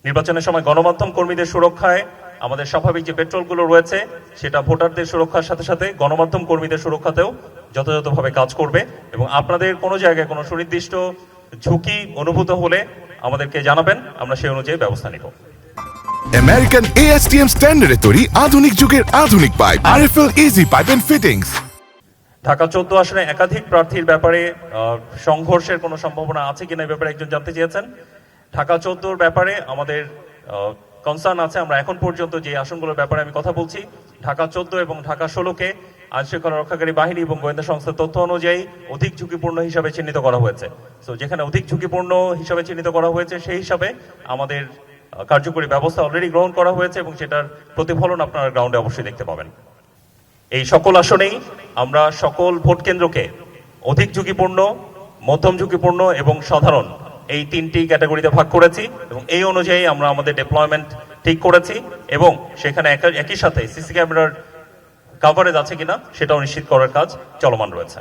নির্বাচনের সময় গণমাধ্যম কর্মীদের সুরক্ষায় আমাদের স্বাভাবিক যে পেট্রোলগুলো রয়েছে সেটা ভোটারদের সুরক্ষার সাথে সাথে গণমাধ্যম কর্মীদের সুরক্ষাতেও যথাযথভাবে কাজ করবে এবং আপনাদের কোনো জায়গায় কোনো সুনির্দিষ্ট ঝুঁকি অনুভূত হলে আমাদেরকে জানাবেন, আমরা সেই অনুযায়ী ব্যবস্থা নিব। আমেরিকান ASTM স্ট্যান্ডার্ডে তৈরি আধুনিক যুগের আধুনিক pipe RFL easy pipe and fittings. Dhaka 14 আসনে একাধিক প্রার্থীর ব্যাপারে সংঘর্ষের কোনো সম্ভাবনা আছে কিনা এই ব্যাপারে একজন জানতে চেয়েছেন। ঢাকা 14 ব্যাপারে আমাদের কনসার্ন আছে। আমরা এখন পর্যন্ত যে আসনগুলোর ব্যাপারে আমি কথা বলছি, ঢাকা 14 এবং ঢাকা 16কে আইনশৃঙ্খলা রক্ষাকারী বাহিনী এবং গোয়েন্দা সংস্থার তথ্য অনুযায়ী অধিক ঝুঁকিপূর্ণ হিসাবে চিহ্নিত করা হয়েছে। তো যেখানে অধিক ঝুঁকিপূর্ণ হিসাবে চিহ্নিত করা হয়েছে সেই হিসাবে আমাদের কার্যকরী ব্যবস্থা অলরেডি গ্রহণ করা হয়েছে এবং সেটার প্রতিফলন আপনারা গ্রাউন্ডে অবশ্যই দেখতে পাবেন। এই সকল আসনেই আমরা সকল ভোট কেন্দ্রকে অধিক ঝুঁকিপূর্ণ, মধ্যম ঝুঁকিপূর্ণ এবং সাধারণ এই তিনটি ক্যাটাগরিতে ভাগ করেছি এবং এই অনুযায়ী আমরা আমাদের ডিপ্লয়মেন্ট ঠিক করেছি এবং সেখানে একই সাথে সিসি ক্যামেরার কভারেজ আছে কিনা সেটাও নিশ্চিত করার কাজ চলমান রয়েছে।